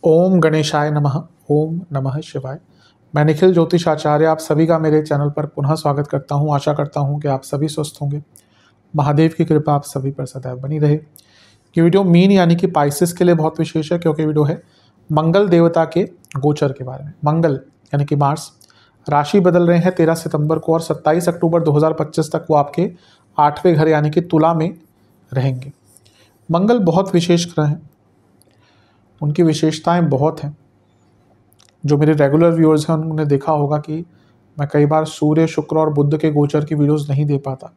ओम गणेशाय नमः। ओम नमः शिवाय। मैं निखिल ज्योतिष आचार्य आप सभी का मेरे चैनल पर पुनः स्वागत करता हूं। आशा करता हूं कि आप सभी स्वस्थ होंगे। महादेव की कृपा आप सभी पर सदैव बनी रहे। ये वीडियो मीन यानी कि पाइसेस के लिए बहुत विशेष है, क्योंकि वीडियो है मंगल देवता के गोचर के बारे में। मंगल यानी कि मार्स राशि बदल रहे हैं 13 सितंबर को, और 27 अक्टूबर 2025 तक वो आपके 8वें घर यानी कि तुला में रहेंगे। मंगल बहुत विशेष ग्रह हैं, उनकी विशेषताएं बहुत हैं। जो मेरे रेगुलर व्यूअर्स हैं उन्होंने देखा होगा कि मैं कई बार सूर्य, शुक्र और बुध के गोचर की वीडियोस नहीं दे पाता।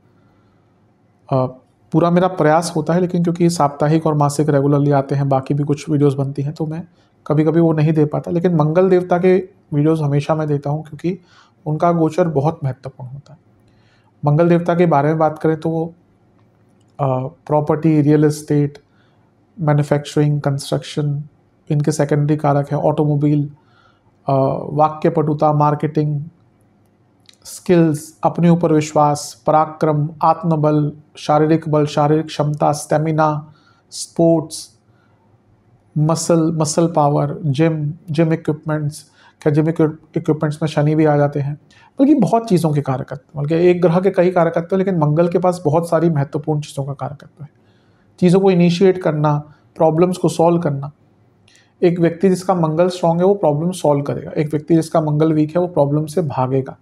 पूरा मेरा प्रयास होता है, लेकिन क्योंकि साप्ताहिक और मासिक रेगुलरली आते हैं, बाकी भी कुछ वीडियोस बनती हैं, तो मैं कभी कभी वो नहीं दे पाता। लेकिन मंगल देवता के वीडियोस हमेशा मैं देता हूँ, क्योंकि उनका गोचर बहुत महत्वपूर्ण होता है। मंगल देवता के बारे में बात करें तो वो property, real estate, manufacturing, construction, इनके सेकेंडरी कारक हैं। ऑटोमोबाइल, वाक्य पटुता, मार्केटिंग, स्किल्स, अपने ऊपर विश्वास, पराक्रम, आत्मबल, शारीरिक बल, शारीरिक क्षमता, stamina, sports, muscle power, gym equipments. क्या जिम इक्विपमेंट्स में शनि भी आ जाते हैं? बल्कि बहुत चीज़ों के कारकत्व, बल्कि एक ग्रह के कई कारकत्व, लेकिन मंगल के पास बहुत सारी महत्वपूर्ण चीज़ों का कारकत्व है। चीज़ों को इनिशिएट करना, प्रॉब्लम्स को सॉल्व करना। एक व्यक्ति जिसका मंगल स्ट्रांग है वो प्रॉब्लम सॉल्व करेगा, एक व्यक्ति जिसका मंगल वीक है वो प्रॉब्लम से भागेगा।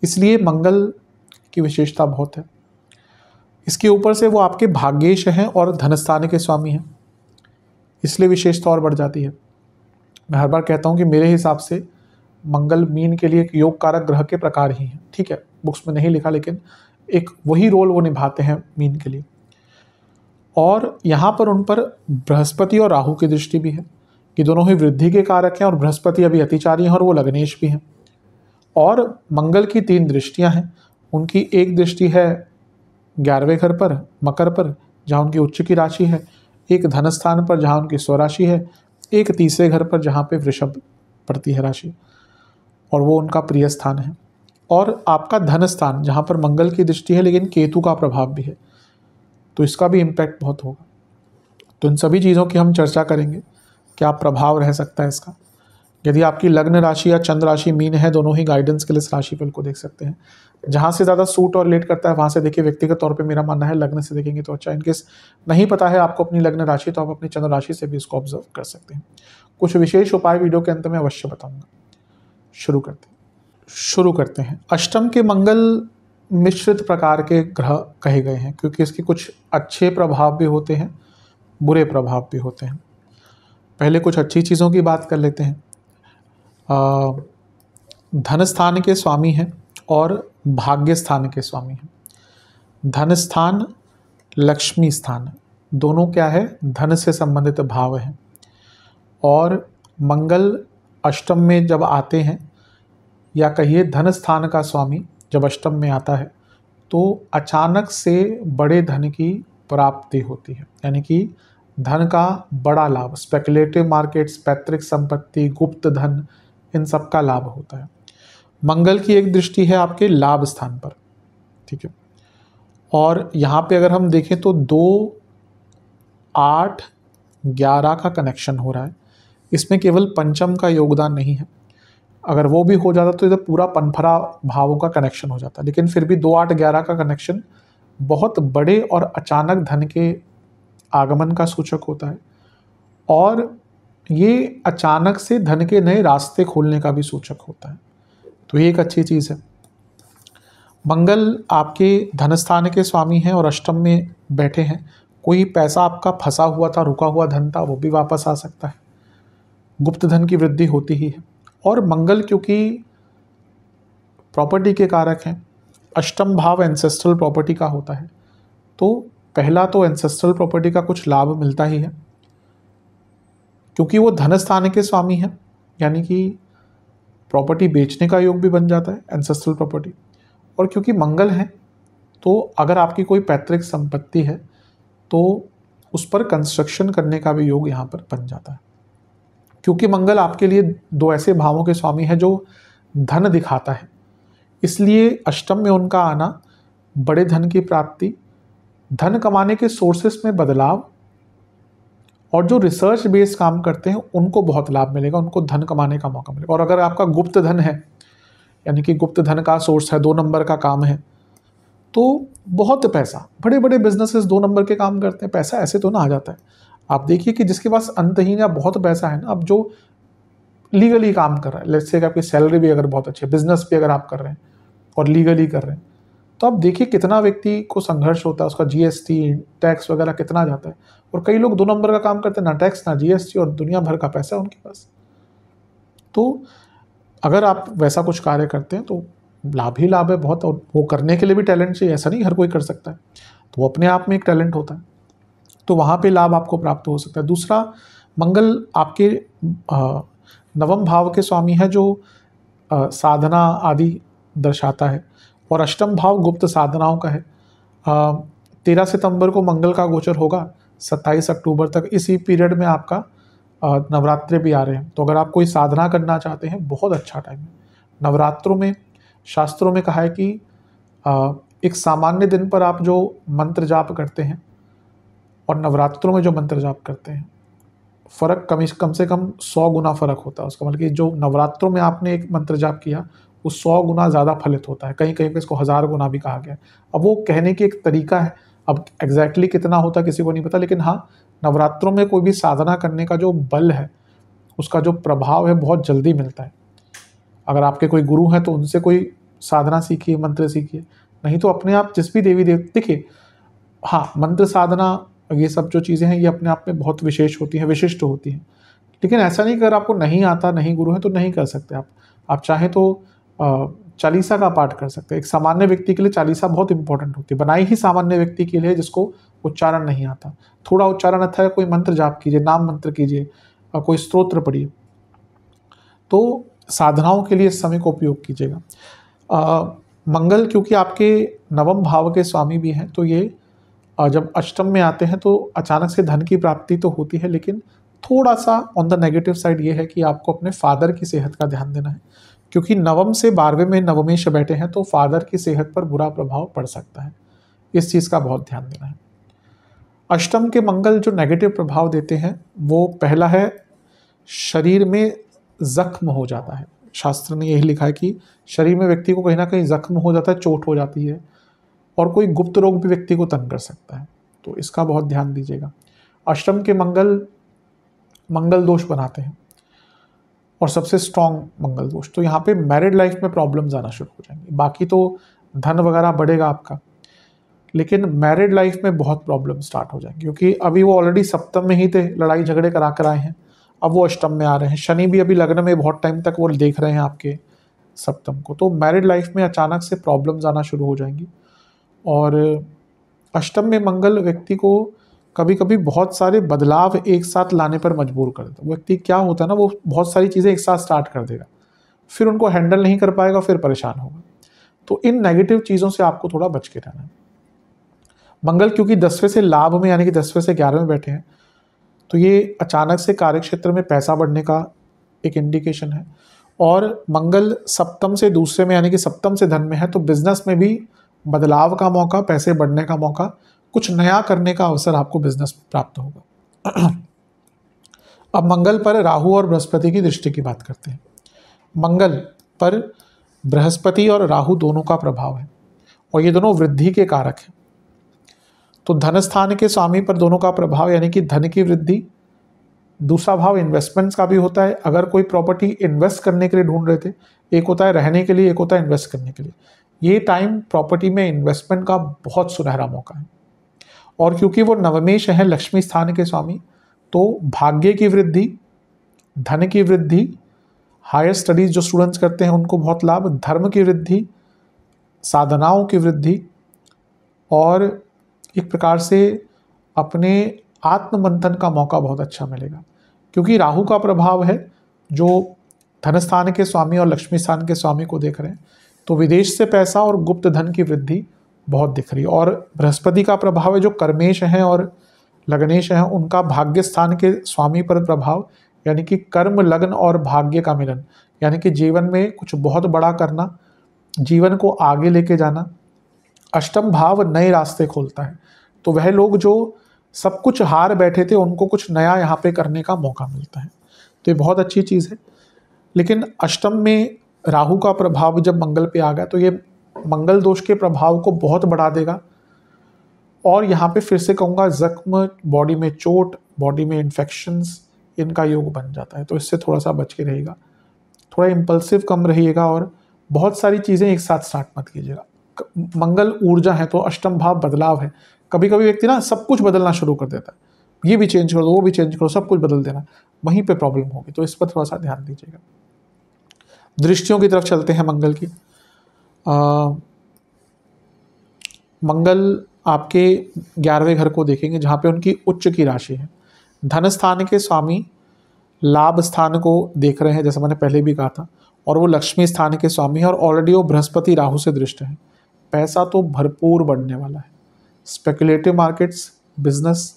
इसलिए मंगल की विशेषता बहुत है। इसके ऊपर से वो आपके भाग्येश हैं और धनस्थान के स्वामी हैं, इसलिए विशेषता और बढ़ जाती है। मैं हर बार कहता हूँ कि मेरे हिसाब से मंगल मीन के लिए एक योग कारक ग्रह के प्रकार ही हैं। ठीक है, बुक्स में नहीं लिखा, लेकिन एक वही रोल वो निभाते हैं मीन के लिए। और यहाँ पर उन पर बृहस्पति और राहु की दृष्टि भी है, कि दोनों ही वृद्धि के कारक हैं, और बृहस्पति अभी अतिचारी हैं और वो लग्नेश भी हैं। और मंगल की 3 दृष्टियां हैं। उनकी एक दृष्टि है 11वें घर पर, मकर पर, जहाँ उनकी उच्च की राशि है, एक धन स्थान पर जहाँ उनकी स्वराशि है, एक तीसरे घर पर जहाँ पे वृषभ पड़ती है राशि, और वो उनका प्रिय स्थान है। और आपका धन स्थान जहाँ पर मंगल की दृष्टि है, लेकिन केतु का प्रभाव भी है, तो इसका भी इम्पैक्ट बहुत होगा। तो इन सभी चीज़ों की हम चर्चा करेंगे, क्या प्रभाव रह सकता है इसका। यदि आपकी लग्न राशि या चंद्र राशि मीन है, दोनों ही गाइडेंस के लिए इस राशिफल को देख सकते हैं। जहाँ से ज़्यादा सूट और रिलेट करता है वहाँ से देखिए। व्यक्तिगत तौर पे मेरा मानना है लग्न से देखेंगे तो अच्छा। इनकेस नहीं पता है आपको अपनी लग्न राशि, तो आप अपनी चंद्र राशि से भी इसको ऑब्जर्व कर सकते हैं। कुछ विशेष उपाय वीडियो के अंत में अवश्य बताऊँगा। शुरू करते हैं। अष्टम के मंगल मिश्रित प्रकार के ग्रह कहे गए हैं, क्योंकि इसके कुछ अच्छे प्रभाव भी होते हैं, बुरे प्रभाव भी होते हैं। पहले कुछ अच्छी चीज़ों की बात कर लेते हैं। धन स्थान के स्वामी हैं और भाग्य स्थान के स्वामी हैं। धन स्थान, लक्ष्मी स्थान, दोनों क्या है? धन से संबंधित भाव हैं। और मंगल अष्टम में जब आते हैं, या कहिए धन स्थान का स्वामी जब अष्टम में आता है, तो अचानक से बड़े धन की प्राप्ति होती है, यानी कि धन का बड़ा लाभ, स्पेकुलेटिव मार्केट्स, पैतृक संपत्ति, गुप्त धन, इन सब का लाभ होता है। मंगल की एक दृष्टि है आपके लाभ स्थान पर, ठीक है। और यहाँ पे अगर हम देखें तो 2, 8, 11 का कनेक्शन हो रहा है। इसमें केवल पंचम का योगदान नहीं है। अगर वो भी हो जाता तो इधर पूरा पनफरा भावों का कनेक्शन हो जाता, लेकिन फिर भी 2, 8, 11 का कनेक्शन बहुत बड़े और अचानक धन के आगमन का सूचक होता है, और ये अचानक से धन के नए रास्ते खोलने का भी सूचक होता है। तो ये एक अच्छी चीज़ है। मंगल आपके धन स्थान के स्वामी हैं और अष्टम में बैठे हैं। कोई पैसा आपका फंसा हुआ था, रुका हुआ धन था, वो भी वापस आ सकता है। गुप्त धन की वृद्धि होती ही है। और मंगल क्योंकि प्रॉपर्टी के कारक हैं, अष्टम भाव एंसेस्ट्रल प्रॉपर्टी का होता है, तो पहला तो एंसेस्ट्रल प्रॉपर्टी का कुछ लाभ मिलता ही है, क्योंकि वो धन स्थान के स्वामी हैं, यानी कि प्रॉपर्टी बेचने का योग भी बन जाता है, एंसेस्ट्रल प्रॉपर्टी। और क्योंकि मंगल है, तो अगर आपकी कोई पैतृक संपत्ति है तो उस पर कंस्ट्रक्शन करने का भी योग यहाँ पर बन जाता है। क्योंकि मंगल आपके लिए 2 ऐसे भावों के स्वामी हैं जो धन दिखाता है, इसलिए अष्टम में उनका आना बड़े धन की प्राप्ति, धन कमाने के सोर्सेस में बदलाव, और जो रिसर्च बेस्ड काम करते हैं उनको बहुत लाभ मिलेगा, उनको धन कमाने का मौका मिलेगा। और अगर आपका गुप्त धन है, यानी कि गुप्त धन का सोर्स है, 2 नंबर का काम है, तो बहुत पैसा, बड़े बड़े बिजनेसेस 2 नंबर के काम करते हैं, पैसा ऐसे तो ना आ जाता है। आप देखिए कि जिसके पास अंतहीन या बहुत पैसा है ना, अब जो लीगली काम कर रहा है, लेट्स से कि आपकी सैलरी भी अगर बहुत अच्छी है, बिजनेस भी अगर आप कर रहे हैं और लीगली कर रहे हैं, तो आप देखिए कितना व्यक्ति को संघर्ष होता है, उसका जीएसटी टैक्स वगैरह कितना जाता है। और कई लोग 2 नंबर का काम करते हैं, ना टैक्स ना जीएसटी, और दुनिया भर का पैसा उनके पास। तो अगर आप वैसा कुछ कार्य करते हैं तो लाभ ही लाभ है बहुत, और वो करने के लिए भी टैलेंट चाहिए, ऐसा नहीं हर कोई कर सकता है, तो वो अपने आप में एक टैलेंट होता है, तो वहाँ पे लाभ आपको प्राप्त हो सकता है। दूसरा, मंगल आपके नवम भाव के स्वामी है, जो साधना आदि दर्शाता है, और अष्टम भाव गुप्त साधनाओं का है। 13 सितंबर को मंगल का गोचर होगा, 27 अक्टूबर तक, इसी पीरियड में आपका नवरात्रि भी आ रहे हैं। तो अगर आप कोई साधना करना चाहते हैं, बहुत अच्छा टाइम है। नवरात्रों में शास्त्रों में कहा है कि एक सामान्य दिन पर आप जो मंत्र जाप करते हैं और नवरात्रों में जो मंत्र जाप करते हैं, फ़र्क कम से कम 100 गुना फ़र्क होता है उसका। मतलब कि जो नवरात्रों में आपने एक मंत्र जाप किया, वो 100 गुना ज़्यादा फलित होता है, कहीं कहीं पे इसको 1000 गुना भी कहा गया है। अब वो कहने की एक तरीका है, अब एग्जैक्टली कितना होता है किसी को नहीं पता, लेकिन हाँ, नवरात्रों में कोई भी साधना करने का जो बल है, उसका जो प्रभाव है, बहुत जल्दी मिलता है। अगर आपके कोई गुरु हैं तो उनसे कोई साधना सीखिए, मंत्र सीखिए, नहीं तो अपने आप जिस भी देवी देवता, देखिए हाँ, मंत्र साधना ये सब जो चीज़ें हैं, ये अपने आप में बहुत विशेष होती हैं, विशिष्ट होती हैं, लेकिन ऐसा नहीं कि अगर आपको नहीं आता, नहीं गुरु है तो नहीं कर सकते आप चाहें तो चालीसा का पाठ कर सकते हैं। एक सामान्य व्यक्ति के लिए चालीसा बहुत इंपॉर्टेंट होती है, बनाई ही सामान्य व्यक्ति के लिए जिसको उच्चारण नहीं आता, थोड़ा उच्चारण आता है, कोई मंत्र जाप कीजिए, नाम मंत्र कीजिए, कोई स्तोत्र पढ़िए, तो साधनाओं के लिए इस समय को उपयोग कीजिएगा। मंगल क्योंकि आपके नवम भाव के स्वामी भी हैं, तो ये जब अष्टम में आते हैं तो अचानक से धन की प्राप्ति तो होती है, लेकिन थोड़ा सा ऑन द नेगेटिव साइड ये है कि आपको अपने फादर की सेहत का ध्यान देना है, क्योंकि नवम से 12वें में नवमेश बैठे हैं, तो फादर की सेहत पर बुरा प्रभाव पड़ सकता है, इस चीज़ का बहुत ध्यान देना है। अष्टम के मंगल जो नेगेटिव प्रभाव देते हैं, वो पहला है शरीर में जख्म हो जाता है। शास्त्र ने यही लिखा है कि शरीर में व्यक्ति को कहीं ना कहीं जख्म हो जाता है, चोट हो जाती है, और कोई गुप्त रोग भी व्यक्ति को तंग कर सकता है, तो इसका बहुत ध्यान दीजिएगा। अष्टम के मंगल दोष बनाते हैं, और सबसे स्ट्रॉन्ग मंगल दोष, तो यहाँ पे मैरिड लाइफ में प्रॉब्लम्स आना शुरू हो जाएंगी। बाकी तो धन वगैरह बढ़ेगा आपका, लेकिन मैरिड लाइफ में बहुत प्रॉब्लम स्टार्ट हो जाएंगी, क्योंकि अभी वो ऑलरेडी सप्तम में ही थे, लड़ाई झगड़े करा कर आए हैं, अब वो अष्टम में आ रहे हैं। शनि भी अभी लग्न में बहुत टाइम तक वो देख रहे हैं आपके सप्तम को, तो मैरिड लाइफ में अचानक से प्रॉब्लम्स आना शुरू हो जाएंगी। और अष्टम में मंगल व्यक्ति को कभी कभी बहुत सारे बदलाव एक साथ लाने पर मजबूर कर देता है। व्यक्ति क्या होता है ना, वो बहुत सारी चीज़ें एक साथ स्टार्ट कर देगा, फिर उनको हैंडल नहीं कर पाएगा, फिर परेशान होगा। तो इन नेगेटिव चीज़ों से आपको थोड़ा बच के रहना है। मंगल क्योंकि 10वें से लाभ में, यानी कि 10वें से 11वें बैठे हैं, तो ये अचानक से कार्यक्षेत्र में पैसा बढ़ने का एक इंडिकेशन है। और मंगल सप्तम से दूसरे में, यानी कि सप्तम से धन में है, तो बिजनेस में भी बदलाव का मौका, पैसे बढ़ने का मौका, कुछ नया करने का अवसर आपको बिजनेस में प्राप्त होगा। अब मंगल पर राहु और बृहस्पति की दृष्टि की बात करते हैं। मंगल पर बृहस्पति और राहु दोनों का प्रभाव है, और ये दोनों वृद्धि के कारक हैं। तो धन स्थान के स्वामी पर दोनों का प्रभाव, यानी कि धन की वृद्धि। दूसरा भाव इन्वेस्टमेंट्स का भी होता है। अगर कोई प्रॉपर्टी इन्वेस्ट करने के लिए ढूंढ रहे थे, एक होता है रहने के लिए, एक होता है इन्वेस्ट करने के लिए, ये टाइम प्रॉपर्टी में इन्वेस्टमेंट का बहुत सुनहरा मौका है। और क्योंकि वो नवमेश है, लक्ष्मी स्थान के स्वामी, तो भाग्य की वृद्धि, धन की वृद्धि, हायर स्टडीज जो स्टूडेंट्स करते हैं उनको बहुत लाभ, धर्म की वृद्धि, साधनाओं की वृद्धि, और एक प्रकार से अपने आत्ममंथन का मौका बहुत अच्छा मिलेगा। क्योंकि राहु का प्रभाव है जो धन स्थान के स्वामी और लक्ष्मी स्थान के स्वामी को देख रहे हैं, तो विदेश से पैसा और गुप्त धन की वृद्धि बहुत दिख रही है। और बृहस्पति का प्रभाव है जो कर्मेश हैं और लग्नेश हैं, उनका भाग्य स्थान के स्वामी पर प्रभाव, यानी कि कर्म, लग्न और भाग्य का मिलन, यानी कि जीवन में कुछ बहुत बड़ा करना, जीवन को आगे लेके जाना। अष्टम भाव नए रास्ते खोलता है, तो वह लोग जो सब कुछ हार बैठे थे उनको कुछ नया यहाँ पे करने का मौका मिलता है। तो ये बहुत अच्छी चीज़ है। लेकिन अष्टम में राहु का प्रभाव जब मंगल पे आ गया तो ये मंगल दोष के प्रभाव को बहुत बढ़ा देगा, और यहाँ पे फिर से कहूँगा जख्म, बॉडी में चोट, बॉडी में इन्फेक्शंस, इनका योग बन जाता है। तो इससे थोड़ा सा बच के रहिएगा, थोड़ा इम्पल्सिव कम रहिएगा, और बहुत सारी चीज़ें एक साथ स्टार्ट मत कीजिएगा। मंगल ऊर्जा है तो अष्टम भाव बदलाव है। कभी कभी व्यक्ति ना सब कुछ बदलना शुरू कर देता है, ये भी चेंज कर दो, वो भी चेंज करो, सब कुछ बदल देना, वहीं पे प्रॉब्लम होगी। तो इस पर थोड़ा सा ध्यान दीजिएगा। दृष्टियों की तरफ चलते हैं मंगल की। मंगल आपके 11वें घर को देखेंगे जहाँ पे उनकी उच्च की राशि है। धन स्थान के स्वामी लाभ स्थान को देख रहे हैं, जैसे मैंने पहले भी कहा था, और वो लक्ष्मी स्थान के स्वामी है, और ऑलरेडी वो बृहस्पति राहु से दृष्ट है। पैसा तो भरपूर बढ़ने वाला है। स्पेकुलेटिव मार्केट्स, बिजनेस,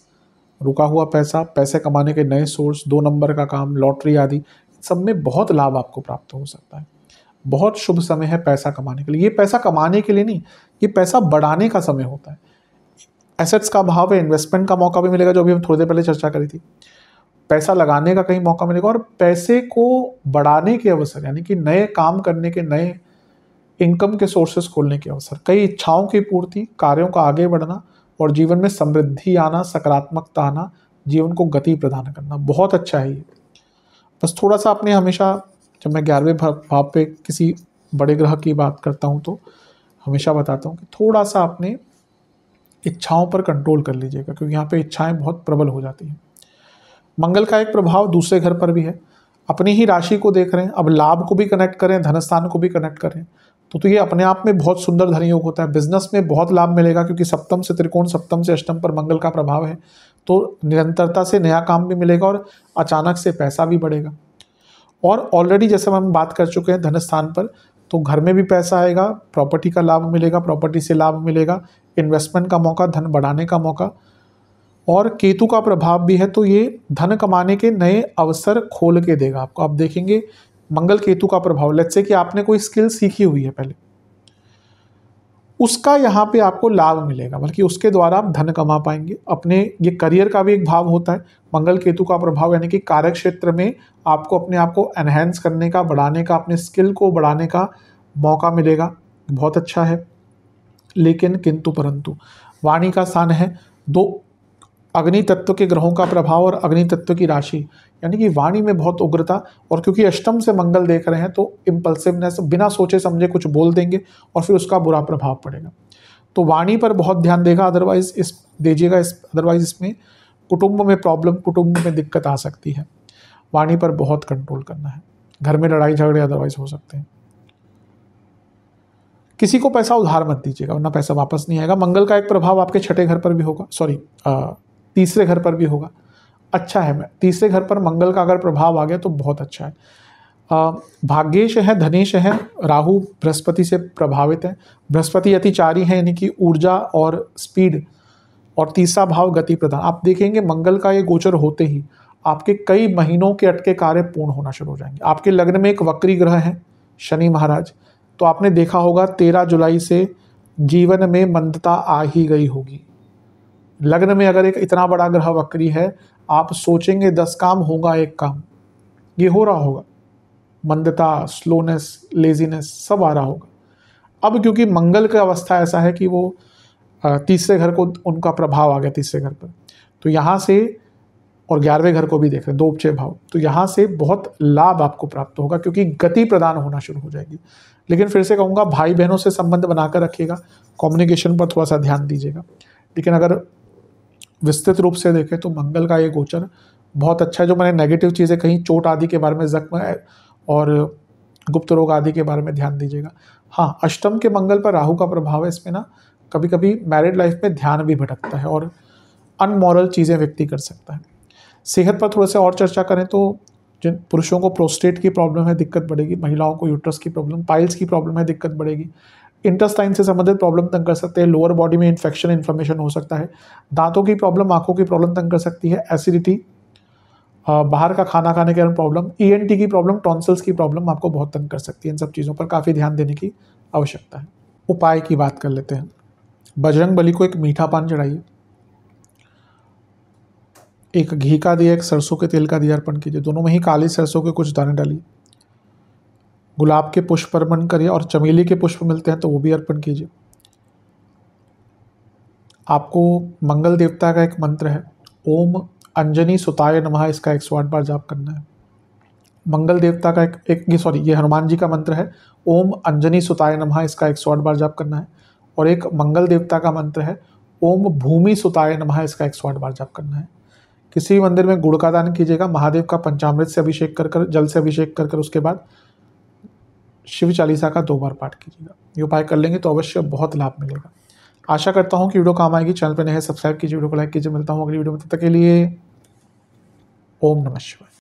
रुका हुआ पैसा, पैसे कमाने के नए सोर्स, 2 नंबर का काम, लॉटरी आदि, सब में बहुत लाभ आपको प्राप्त हो सकता है। बहुत शुभ समय है पैसा कमाने के लिए। ये पैसा कमाने के लिए नहीं, ये पैसा बढ़ाने का समय होता है। एसेट्स का भाव है, इन्वेस्टमेंट का मौका भी मिलेगा, जो अभी हम थोड़ी देर पहले चर्चा करी थी। पैसा लगाने का कहीं मौका मिलेगा, और पैसे को बढ़ाने के अवसर, यानी कि नए काम करने के, नए इनकम के सोर्सेस खोलने के अवसर, कई इच्छाओं की पूर्ति, कार्यों का आगे बढ़ना, और जीवन में समृद्धि आना, सकारात्मकता आना, जीवन को गति प्रदान करना, बहुत अच्छा है ये। बस थोड़ा सा आपने हमेशा, जब मैं 11वें भाव पे किसी बड़े ग्रह की बात करता हूँ तो हमेशा बताता हूँ कि थोड़ा सा आपने इच्छाओं पर कंट्रोल कर लीजिएगा, क्योंकि यहाँ पे इच्छाएं बहुत प्रबल हो जाती हैं। मंगल का एक प्रभाव दूसरे घर पर भी है। अपनी ही राशि को देख रहे हैं, अब लाभ को भी कनेक्ट करें, धनस्थान को भी कनेक्ट करें, तो ये अपने आप में बहुत सुंदर धन योग होता है। बिजनेस में बहुत लाभ मिलेगा, क्योंकि सप्तम से त्रिकोण, सप्तम से अष्टम पर मंगल का प्रभाव है। तो निरंतरता से नया काम भी मिलेगा, और अचानक से पैसा भी बढ़ेगा। और ऑलरेडी जैसे हम बात कर चुके हैं धनस्थान पर, तो घर में भी पैसा आएगा, प्रॉपर्टी का लाभ मिलेगा, प्रॉपर्टी से लाभ मिलेगा, इन्वेस्टमेंट का मौका, धन बढ़ाने का मौका, और केतु का प्रभाव भी है। तो ये धन कमाने के नए अवसर खोल के देगा आपको। आप देखेंगे मंगल केतु का प्रभाव, लेट्स से कि आपने कोई स्किल सीखी हुई है पहले, उसका यहाँ पे आपको लाभ मिलेगा, बल्कि उसके द्वारा आप धन कमा पाएंगे अपने। ये करियर का भी एक भाव होता है मंगल केतु का प्रभाव, यानी कि कार्य क्षेत्र में आपको अपने आप को एनहेंस करने का, बढ़ाने का, अपने स्किल को बढ़ाने का मौका मिलेगा, बहुत अच्छा है। लेकिन किंतु परंतु वाणी का स्थान है, 2 अग्नि तत्व के ग्रहों का प्रभाव और अग्नि तत्व की राशि, यानी कि वाणी में बहुत उग्रता, और क्योंकि अष्टम से मंगल देख रहे हैं तो इम्पल्सिवनेस, बिना सोचे समझे कुछ बोल देंगे और फिर उसका बुरा प्रभाव पड़ेगा। तो वाणी पर बहुत ध्यान देगा, अदरवाइज अदरवाइज इसमें कुटुंब में प्रॉब्लम, कुटुंब में दिक्कत आ सकती है। वाणी पर बहुत कंट्रोल करना है, घर में लड़ाई झगड़े अदरवाइज हो सकते हैं। किसी को पैसा उधार मत दीजिएगा, वरना पैसा वापस नहीं आएगा। मंगल का एक प्रभाव आपके 6ठे घर पर भी होगा, तीसरे घर पर भी होगा। अच्छा है, तीसरे घर पर मंगल का अगर प्रभाव आ गया तो बहुत अच्छा है। भाग्येश है, धनेश है, राहु बृहस्पति से प्रभावित है। बृहस्पति अतिचारी है, यानी कि ऊर्जा और स्पीड, और तीसरा भाव गति प्रदान। आप देखेंगे मंगल का ये गोचर होते ही आपके कई महीनों के अटके कार्य पूर्ण होना शुरू हो जाएंगे। आपके लग्न में एक वक्री ग्रह है शनि महाराज, तो आपने देखा होगा 13 जुलाई से जीवन में मंदता आ ही गई होगी। लग्न में अगर एक इतना बड़ा ग्रह वक्री है, आप सोचेंगे 10 काम होगा, 1 काम, ये हो रहा होगा। मंदता, स्लोनेस, लेजीनेस सब आ रहा होगा। अब क्योंकि मंगल का अवस्था ऐसा है कि वो तीसरे घर को उनका प्रभाव आ गया तीसरे घर पर, तो यहाँ से, और 11वें घर को भी देख रहे हैं, 2 उपचय भाव, तो यहाँ से बहुत लाभ आपको प्राप्त होगा, क्योंकि गति प्रदान होना शुरू हो जाएगी। लेकिन फिर से कहूँगा, भाई बहनों से संबंध बनाकर रखिएगा, कम्युनिकेशन पर थोड़ा सा ध्यान दीजिएगा। लेकिन अगर विस्तृत रूप से देखें तो मंगल का ये गोचर बहुत अच्छा है। जो मैंने नेगेटिव चीज़ें कहीं, चोट आदि के बारे में, जख्म और गुप्त रोग आदि के बारे में ध्यान दीजिएगा। हाँ, अष्टम के मंगल पर राहु का प्रभाव है, इसमें ना कभी कभी मैरिड लाइफ में ध्यान भी भटकता है और अनमोरल चीज़ें व्यक्ति कर सकता है। सेहत पर थोड़ा सा और चर्चा करें तो जिन पुरुषों को प्रोस्टेट की प्रॉब्लम है, दिक्कत बढ़ेगी। महिलाओं को यूट्रस की प्रॉब्लम, पाइल्स की प्रॉब्लम है, दिक्कत बढ़ेगी। इंटेस्टाइन से संबंधित प्रॉब्लम तंग कर सकते हैं। लोअर बॉडी में इन्फेक्शन, इन्फ्लेमेशन हो सकता है। दांतों की प्रॉब्लम, आंखों की प्रॉब्लम तंग कर सकती है। एसिडिटी, बाहर का खाना खाने के कारण प्रॉब्लम, ईएनटी की प्रॉब्लम, टॉन्सिल्स की प्रॉब्लम आपको बहुत तंग कर सकती है। इन सब चीज़ों पर काफ़ी ध्यान देने की आवश्यकता है। उपाय की बात कर लेते हैं। बजरंग बली को एक मीठा पान चढ़ाइए, एक घी का दिया, एक सरसों के तेल का दिया अर्पण कीजिए। दोनों में ही काली सरसों के कुछ दाने डालिए। गुलाब के पुष्प अर्पण करिए और चमेली के पुष्प मिलते हैं तो वो भी अर्पण कीजिए। आपको मंगल देवता का एक मंत्र है, ओम अंजनी सुताय नमः, इसका 108 बार जाप करना है। मंगल देवता का ये हनुमान जी का मंत्र है, ओम अंजनी सुताय नमः, इसका 108 बार जाप करना है। और एक मंगल देवता का मंत्र है, ओम भूमि सुताय नमः, इसका 108 बार जाप करना है। किसी भी मंदिर में गुड़ का दान कीजिएगा, महादेव का पंचामृत से अभिषेक कर जल से अभिषेक कर उसके बाद शिव चालीसा का 2 बार पाठ कीजिएगा। ये उपाय कर लेंगे तो अवश्य बहुत लाभ मिलेगा। आशा करता हूँ कि वीडियो काम आएगी। चैनल पर नए हैं सब्सक्राइब कीजिए, वीडियो को लाइक कीजिए। मिलता हूँ अगली वीडियो में, तब तक के लिए ओम नमः शिवाय।